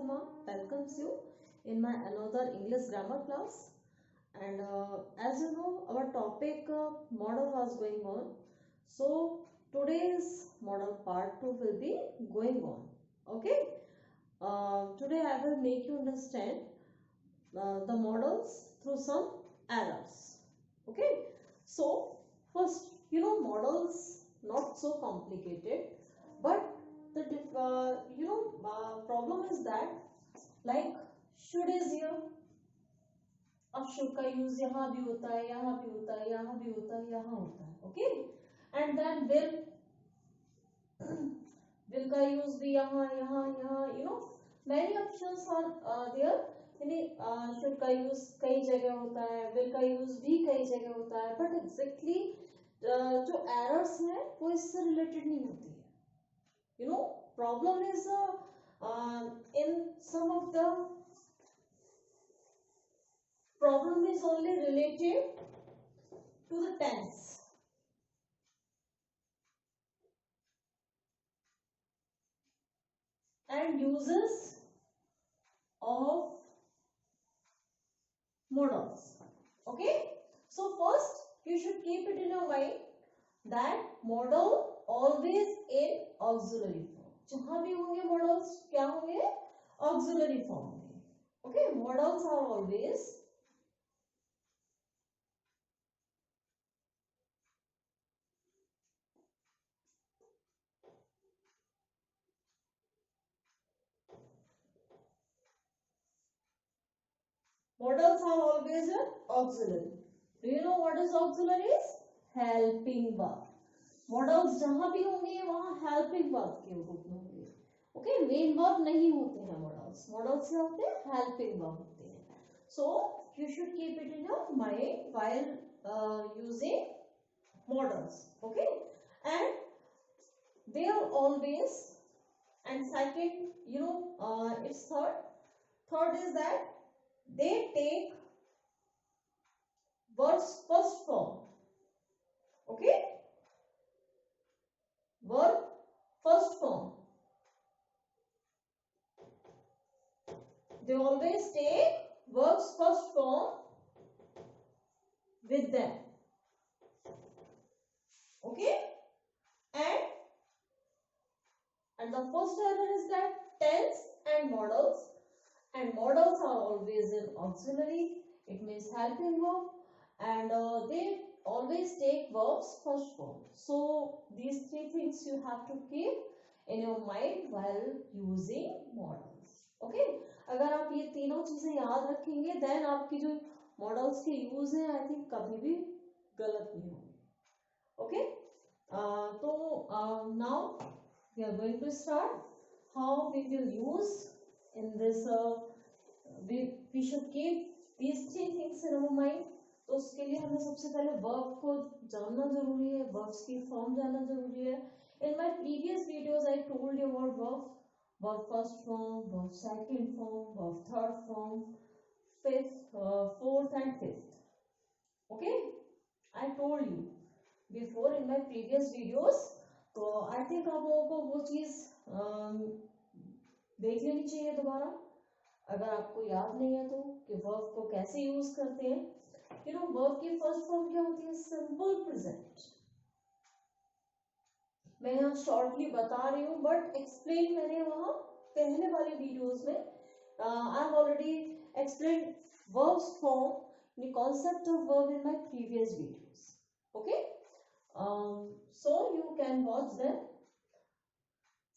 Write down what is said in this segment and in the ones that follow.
Sharma welcomes you in my another English grammar class. And as you know, our topic model was going on. So today's model part 2 will be going on. Okay. Today I will make you understand the models through some errors. Okay. So first, models not so complicated, but the problem is that like should is here. अब should का use यहाँ भी होता है, यहाँ भी होता है, यहाँ भी होता है, यहाँ होता है. ओके. एंड देन विल का यूज भी यहाँ यहाँ यहाँ मैनी ऑप्शंस आर देयर. यानी शुड का यूज कई जगह होता है, विल का यूज भी कई जगह होता है, बट एग्जैक्टली जो एरर्स हैं वो इससे रिलेटेड नहीं होती है. Problem is in some of the problem is only related to the tense. And uses of modals. Okay. So first you should keep it in your mind that modal always in auxiliary form. जहां भी होंगे modals क्या होंगे? Auxiliary form होंगे. Okay. Modals are always an auxiliary. Do you know what is auxiliaries? Helping verb. Modals जहां भी होंगे वहां helping verb के रूप में होंगे. ओके. मेन वर्ब नहीं होते हैं modals. Modals क्या होते हैं? Helping verb होते हैं. So you should keep it in your mind while using modals. Okay. And they are always, and second, it's third is that they take verb's first form. Okay. Verb first form. They always take verb's first form with them. Okay. And the first error is that tense and modals are always in auxiliary. It means helping verb, and they always take verbs first form. So these three things you have to keep in your mind while using modals. Okay. अगर आप ये तीनों चीजें याद रखेंगे then आपकी जो modals के use हैं I think कभी भी गलत नहीं होंगे. Okay. So now we are going to start how we will use in this we should keep these three things in our mind. तो उसके लिए हमें सबसे पहले verb को जानना जरूरी है, verbs की form जानना जरूरी है. In my previous videos I told you about verb first form, verb second form, verb third form, fifth, fourth and fifth. Okay. I told you before in my previous videos. तो I think आप लोगों को वो चीज देख लेनी चाहिए दोबारा अगर आपको याद नहीं है तो कि वर्ब को कैसे यूज करते हैं. वर्ब की फर्स्ट फॉर्म क्या होती है? Simple present. मैं यहाँ शॉर्टली बता रही हूँ बट एक्सप्लेन मैंने वहां पहले वाले वीडियोस में I have already explain verbs form, the concept of verb in my previous videos. Okay. So you can watch them.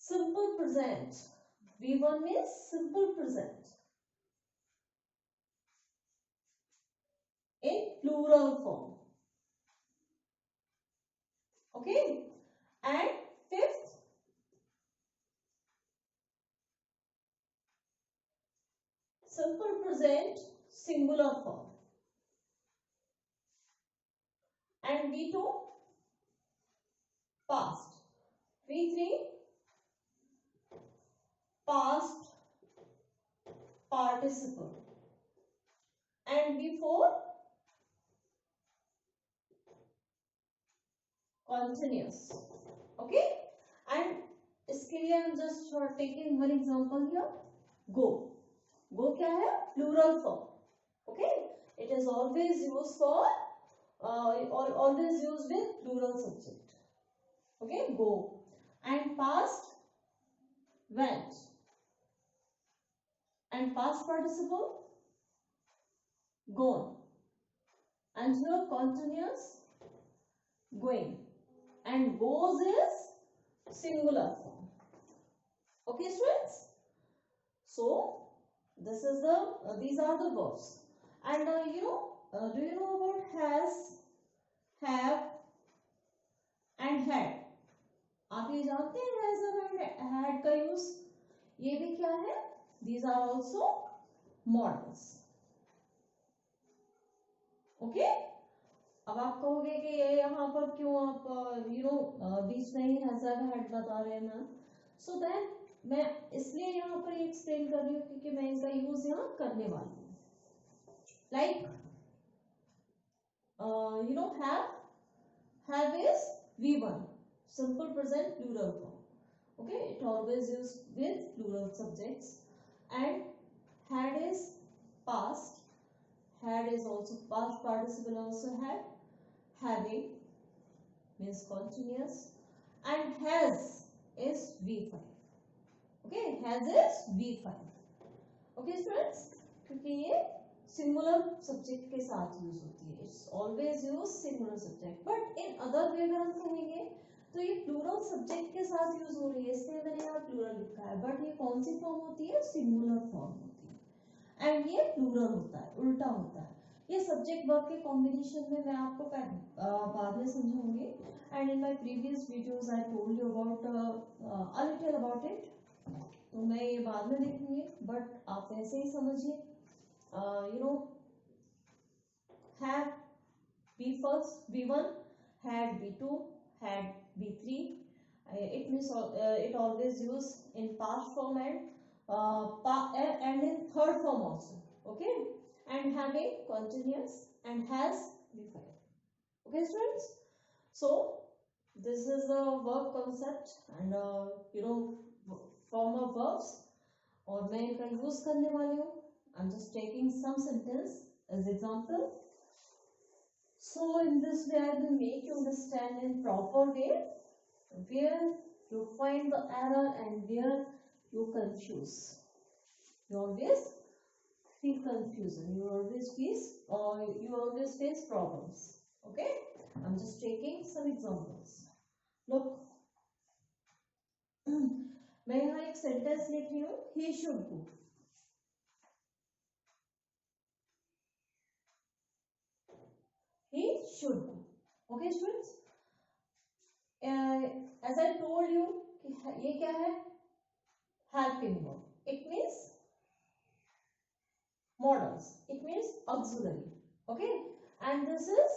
Simple present. V1 means simple present in plural form. Okay. And fifth, simple present singular form. And V2, past. V3, past participle. And V4, continuous. Okay. And इसके लिए I'm just taking one example here. go. Go क्या है? Plural form. Okay, it is always used for or always used with plural subject. Okay, go. And past, went. And past participle, gone. And here continuous, going. And goes is singular form. Okay, students? So this is the these are the verbs. And do you know about has, have and had? आप ये जानते हैं has and had का use? ये भी क्या है? These are also models. Okay? अब आप कहोगे कि ये यहाँ पर क्यों आप बीच में ही has and had बता रहे हैं मैम? So then मैं इसलिए यहाँ पर एक्सप्लेन कर रही हूँ क्योंकि मैं इनका यूज यहाँ करने वाली हूँ. Like have is V1, simple present plural form. Okay, it always used with plural subjects. And had is past. Had is also past participle also had. Having means continuous. And has is V5. Okay, has is V5. Okay students, क्योंकि ये singular subject के साथ use होती है. It's always use singular subject. But in other way अगर हम कहेंगे तो ये प्लूरल सब्जेक्ट के साथ यूज हो रही है, इसलिए मैंने यहाँ प्लूरल लिखा है. बट ये कौन सी फॉर्म होती है? सिंगुलर फॉर्म होती है. एंड ये प्लूरल होता है, उल्टा होता है. ये सब्जेक्ट वर्ब के कॉम्बिनेशन में मैं आपको बाद में समझाऊंगी. And in my previous videos I told you about a little about it. तो मैं ये बाद में देखूंगी, बट आप ऐसे ही समझिए. Have B first, B1, had B2, had B3. It means it always used in past form and in third form also. Okay, and having continuous and has B5. Okay, students. So this is the verb concept and form of verbs. और मैं इनका use करने वाली हूँ. I'm just taking some sentence as example. So in this way I will make you understand in proper way where you find the error and where you confuse. You always feel confusion. You always face problems. Okay? I'm just taking some examples. Look. मैं यहाँ एक sentence लिख रही हूँ. He should go. He should go. Okay students? As I told you, ये क्या है? Helping verb. It means modals. It means auxiliary. Okay? And this is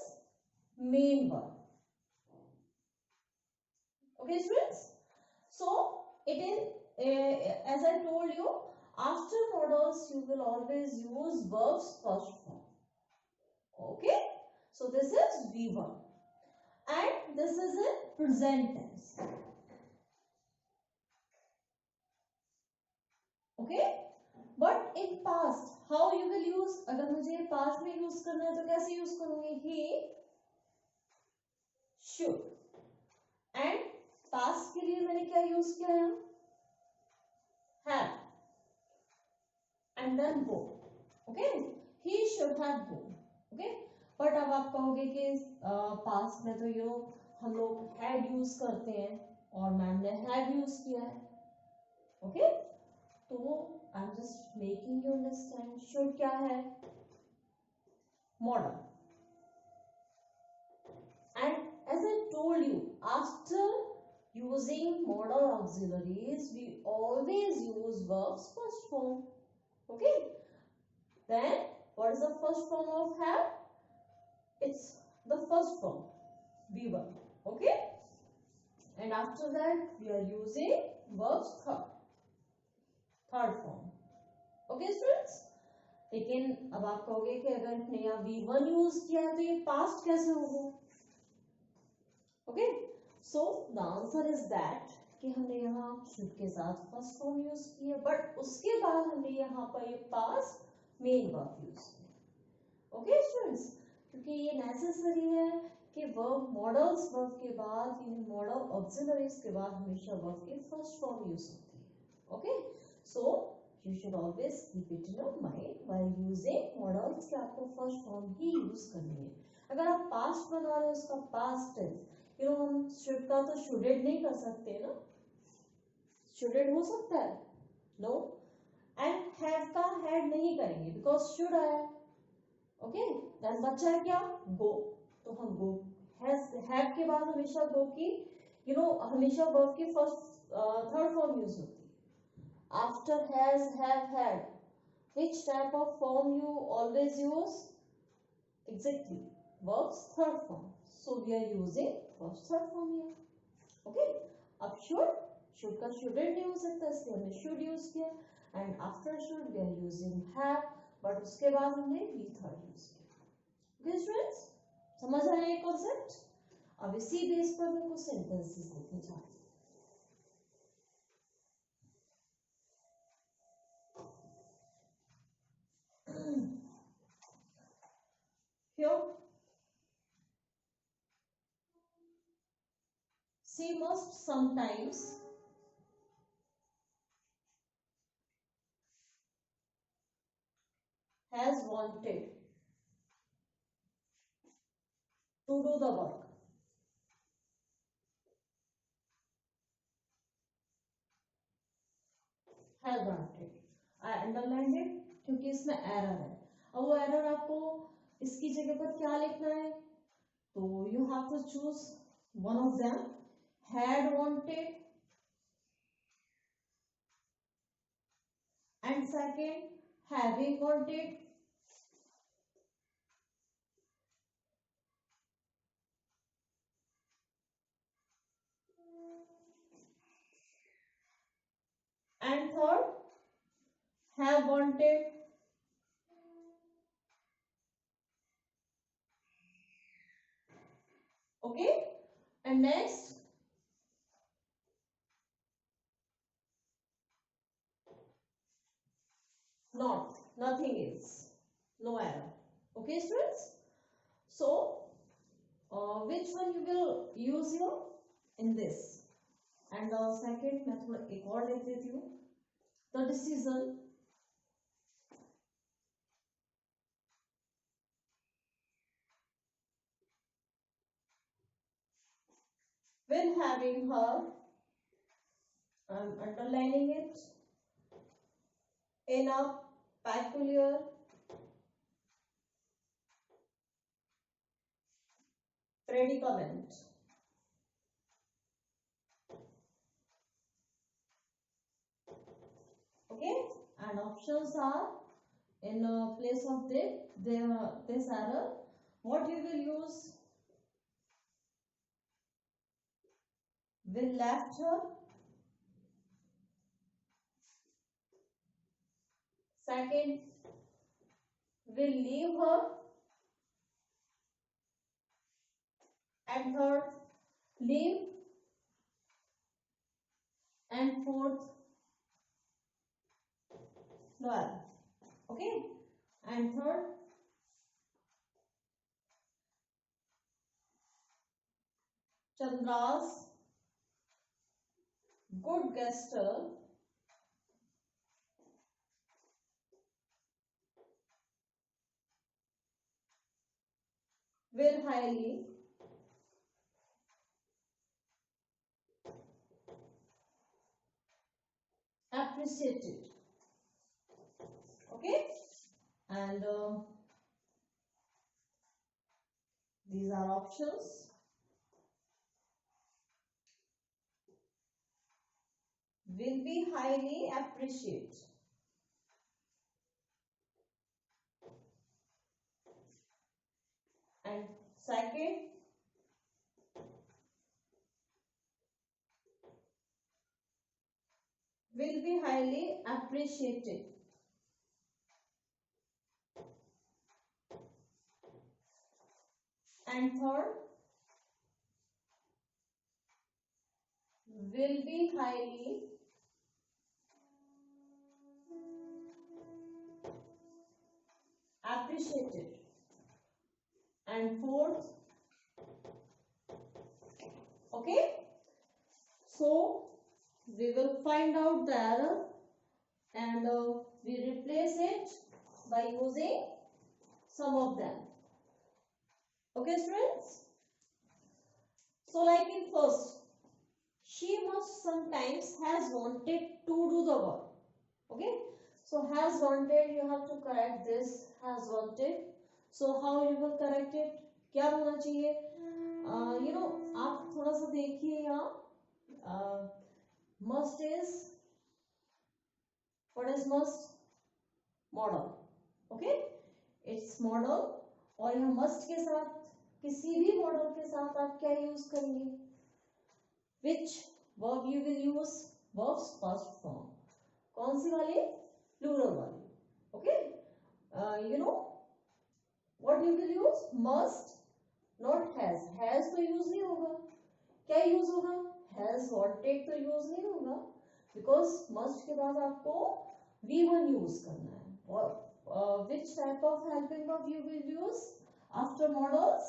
main verb. Okay students? So it is as I told you, after modals you will always use verbs first form. Okay? So this is V1 and this is in present tense. Okay? But in past, how you will use? अगर मुझे past में use करना है तो कैसे use करूँगी? He should. And past के लिए मैंने क्या use किया है? Have. And then go. Okay? He should have gone. Okay? But अब आप कहोगे कि पास्ट में तो हम लोग हैड यूज करते हैं और मैम ने हैव यूज किया है. ओके, तो I am just making you understand. Should क्या है? Modal. And as I told you, after using modal auxiliaries we always use verbs first form. Okay, then what is the first form of have? It's the first form, V1. Okay, and after that we are using verbs third form. Okay students, लेकिन अब आप कहोगे कि अगर हमने यहाँ V1 use किया है तो ये पास्ट कैसे होगा? Okay, so the answer is that कि हमने यहाँ शुड के साथ फर्स्ट फॉर्म यूज किया, बट उसके बाद हमने यहाँ पर ये पास्ट मेन वर्ब यूज किया। ओके स्टूडेंट्स, क्योंकि ये नेसेसरी है कि वर्ब मॉडल्स वर्ब के बाद यानी मॉडल ऑक्सिलरीज के बाद हमेशा वर्ब की फर्स्ट फॉर्म यूज होती है। Okay, so you should always keep it in your mind while using models कि आपको फर्स्ट फॉर्म ही यूज करनी है। अगर आप पास्ट बना रहे हो उसका पास्ट टेंस, यू नो हम शुड का तो शुडेड नहीं कर सकते ना, शुडेड हो सकता है नो, एंड हैव का हैड नहीं करेंगे बिकॉज शुड आया। ओके, देन बच्चा है क्या, गो, तो हम गो हैव के बाद हमेशा गो की यू नो हमेशा वर्ब की फर्स्ट थर्ड फॉर्म यूज होती है। After has have had, which type of form you always use? Exactly, verbs third form, so we are using first third form here. Okay, अब should का shouldn't नहीं हो सकता इसलिए हमने should यूज किया, and after should we are using have, but उसके बाद हमने be third यूज किया। Okay students, समझ आया ये कॉन्सेप्ट? अब इसी बेस पर मैं कुछ सेंटेंसेस लिखने जा रही हूँ। Here, she must sometimes has wanted to do the work. Has wanted. I underlined it क्योंकि इसमें एरर है। अब वो एरर आपको इसकी जगह पर क्या लिखना है, तो you have to choose one of them, had wanted and second having wanted and third have wanted. Okay, and next not, nothing is, no error. Okay students, so which one you will use here in this, and second मैं थोड़ा एक और लिख देती हूँ, the decision when having her, I'm underlining it, in a peculiar predicament. Okay, and options are in place of this error, what you will use, will left her, second will leave her, and third leave, and fourth no error. Okay, and third Chandra's good gesture will highly appreciate it. Okay, and these are options, will be highly appreciate, and second will be highly appreciated, and third will be highly appreciated. And fourth, okay, so we will find out the error and we replace it by using some of them. Okay, students? So like in first, she must sometimes has wanted to do the work. Okay, so has wanted, you have to correct this has wanted. So how you will correct it? क्या होना चाहिए? You know, आप थोड़ा सा देखिए यहाँ must is, what is must? Model. Okay, it's model और यहाँ must के साथ किसी भी मॉडल के साथ आप क्या यूज करेंगे? Which verb you will use? Verbs past form. कौन सी वाली? Plural वाली. Okay, you know what you will use? Must, not has. Has तो यूज नहीं होगा. क्या यूज होगा? Has wanted तो यूज नहीं होगा, because must के बाद आपको V1 यूज करना है. Which type of helping verb you will use after modals?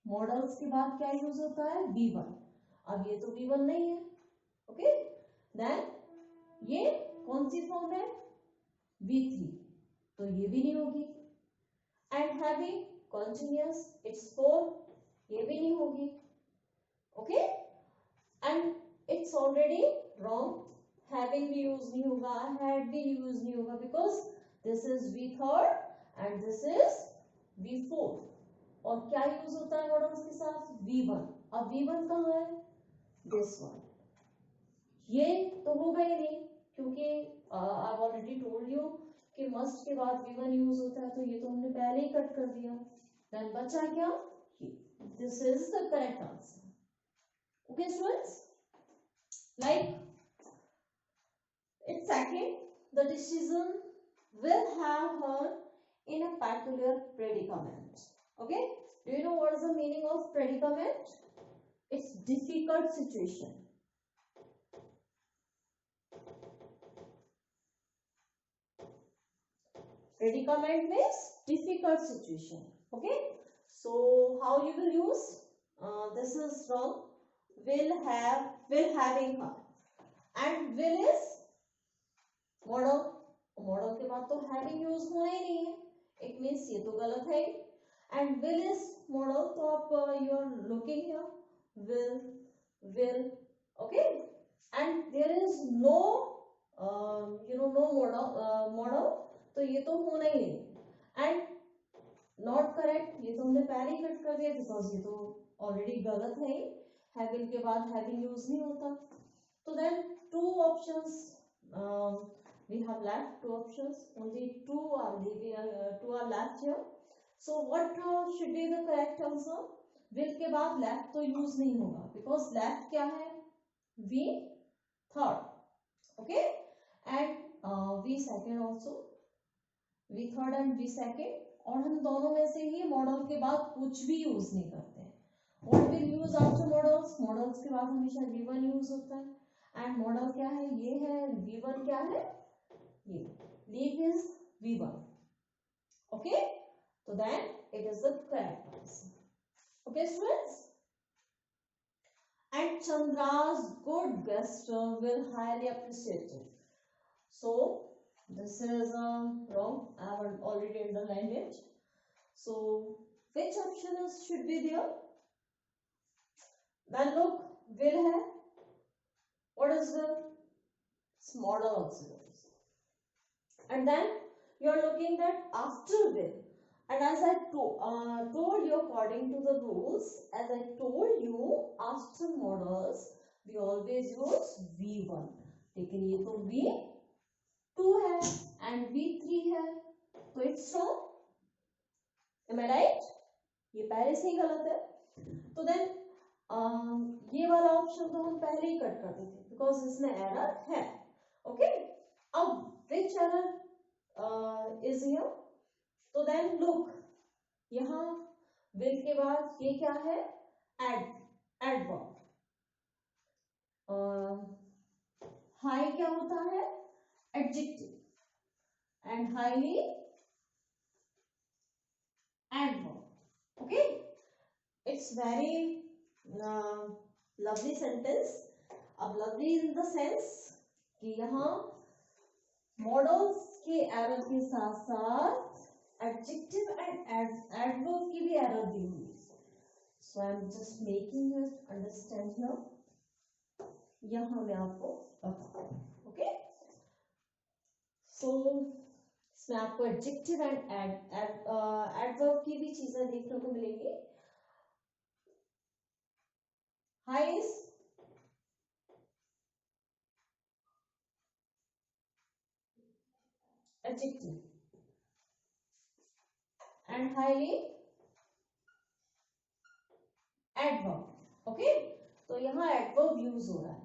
Modals के बाद क्या यूज होता है? V1. अब ये तो V1 नहीं है. Okay, then ये कौन सी फॉर्म है? V3, तो ये भी नहीं होगी. And having continuous, it's 4, ये भी नहीं होगी. Okay, and it's already wrong. Having भी यूज नहीं होगा, had भी यूज नहीं होगा, because this is V3 and this is V4. और क्या यूज होता है मॉडल्स के साथ? V1. अब V1 कहाँ है? This one. ये तो होगा ही नहीं, क्योंकि I've already told you कि must के बाद V1 यूज होता है, तो ये तो हमने पहले ही कट कर दिया. Then बचा क्या? ये. This is the correct answer. Okay, students? Like, it's second, the decision will have her in a peculiar predicament. Okay? Do you know what is the meaning of predicament? It's difficult situation. Predicament means difficult situation. Okay, so how you will use? This is wrong. Will having her, and will is model. Model के बाद तो having use होना ही नहीं है. It means ये तो गलत है. And will is model, तो आप you are looking here. Will. Okay, and there is no no model, तो ये तो होना ही नहीं. एंड नॉट करेक्ट, ये तो हमने पहले ही कट कर दिया, बिकॉज ये तो ऑलरेडी गलत है. हैविंग के बाद हैविंग यूज नहीं होता. तो then two options we have left, two options, only two are left here. So what should be the correct answer? will के बाद left तो यूज नहीं होगा, because left क्या है? V third. Okay, and V second also, V third and V second. और हम दोनों में से ही मॉडल के बाद कुछ भी यूज नहीं करते हैं. What will use after models? Models के बाद हमेशा V1 यूज होता है. एंड मॉडल क्या है? ये है. V1 क्या है? ये. Leave is V1. Okay, so then it is the correct answer. Okay, students? And Chandra's good gesture will highly appreciate it. So this is wrong. I have already underlined it. So which option should be there? Then look, will है. What is will? It's model auxiliaries. And then you are looking that after will. And as I told you, according to the rules, as I told you, after models we always use V1. लेकिन ये तो V2 है and V3 है, तो it's wrong. Am I right? ये पहले से ही गलत है. तो then ये वाला ऑप्शन तो हम पहले ही कट कर देते, बिकॉज इसमें एरर है. ओके, अब विच एरर इज हियर? तो देन लुक, यहाँ विल के बाद ये क्या है? Add verb. हाई क्या होता है? Adjective. And highly adverb. Okay, it's very lovely sentence. अब लवली इन द सेंस कि यहाँ मॉडल्स के एरर के साथ साथ एडजेक्टिव एंड एडवर्ब की भी एरर दी हुई है। So I am just making you understand here. यहाँ मैं आपको बताऊँ। ओके, सो इसमें आपको एडजेक्टिव एंड एडवर्ब की भी चीजें देखने को मिलेंगी। High is adjective and highly adverb. Okay, तो यहाँ एडवर्ब यूज हो रहा है।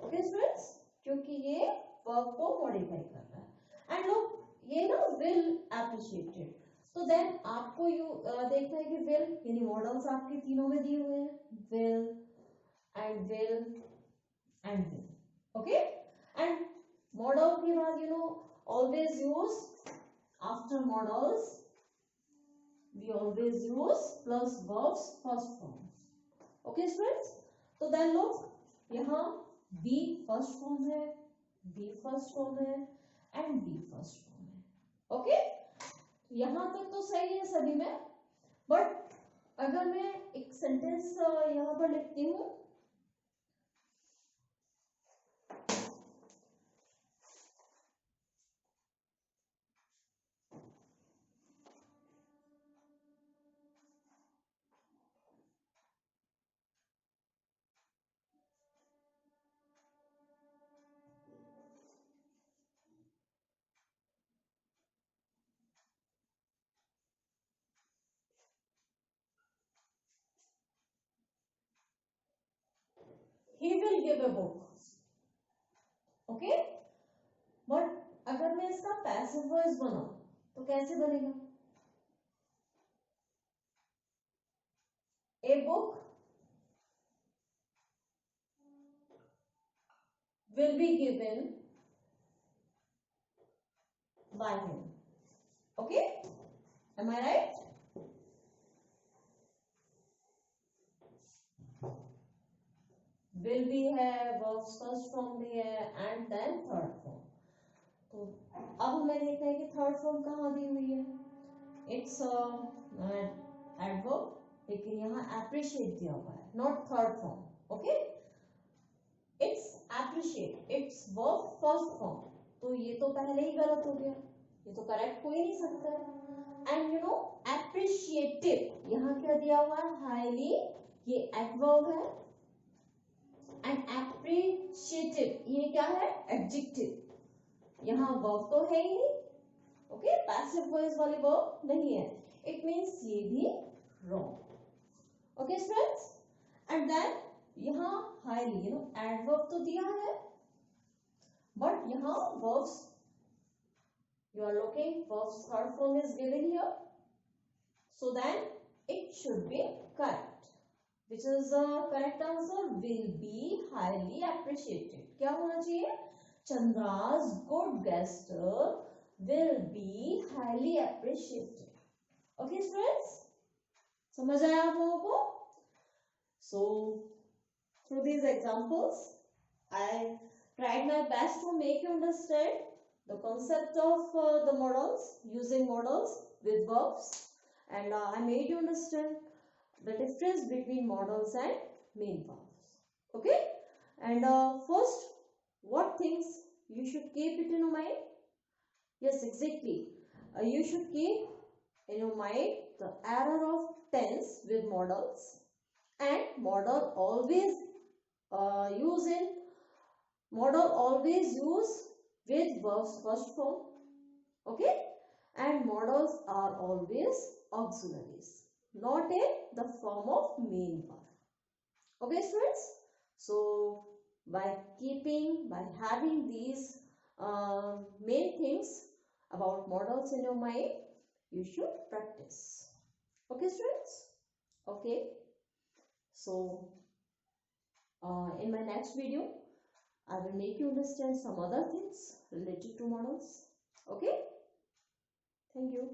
ओके स्टूडेंट्स, क्योंकि ये वर्ब को मॉडिफाई कर रहा है। एंड लोग ये ना विल एप्रिशिएटेड, तो देन आपको यू देखना है कि विल यानी मॉडल्स आपके तीनों में दिए हुए हैं, will and will. Okay, and model के बाद you know always use after models we always use plus verbs first form. Okay students, तो देन लोग यहाँ बी फर्स्ट फॉर्म है, बी फर्स्ट फॉर्म है एंड बी फर्स्ट फॉर्म है। Okay, यहाँ तक तो सही है सभी में। बट अगर मैं एक सेंटेंस यहाँ पर लिखती हूँ, he will give a book। Okay, but अगर मैं इसका पैसिव वॉइस बनाऊं तो कैसे बनेगा? A book will be given by him। okay, am I right? will भी है, verbs first form भी है एंड देन थर्ड फॉर्म। तो अब हमें देखना है कि थर्ड फॉर्म कहाँ दी हुई है। इट्स एडवर्ब, लेकिन यहाँ एप्रिशिएट दिया हुआ है, not third form. Okay, it's appreciate, it's verb first form, तो ये तो पहले ही गलत हो गया, ये तो करेक्ट हो ही नहीं सकता। एंड यू नो एप्रिशिएटिव यहाँ क्या दिया हुआ है? हाईली, ये एडवर्ब है। एंड एप्रिशिएटिव ये क्या है? एडजेक्टिव। यहाँ वर्ब तो है ही नहीं। ओके, पैसिव वॉइस वाली वर्ब नहीं है, इट मींस ये भी wrong. Okay students, and then यहाँ हाईली यू नो एडवर्ब तो दिया है, बट यहाँ verbs you are looking, verbs third form is given here, so then it should be correct, which is the correct answer, will be highly appreciated। क्या होना चाहिए? Chandra's good gesture will be highly appreciated। okay students, समझ आया आप लोगों को? So through these examples I tried my best to make you understand the concept of the models, using models with verbs, and I made you understand the difference between models and main verbs। okay, and first, what things you should keep it in your mind? Yes, exactly, you should keep in your mind the error of tense with models, and model always use with verbs first form। okay, and models are always auxiliaries, not in the form of main verb। okay students, so by having these main things about models in your mind, you should practice। okay students, okay, so In my next video, I will make you understand some other things related to models. Okay? Thank you.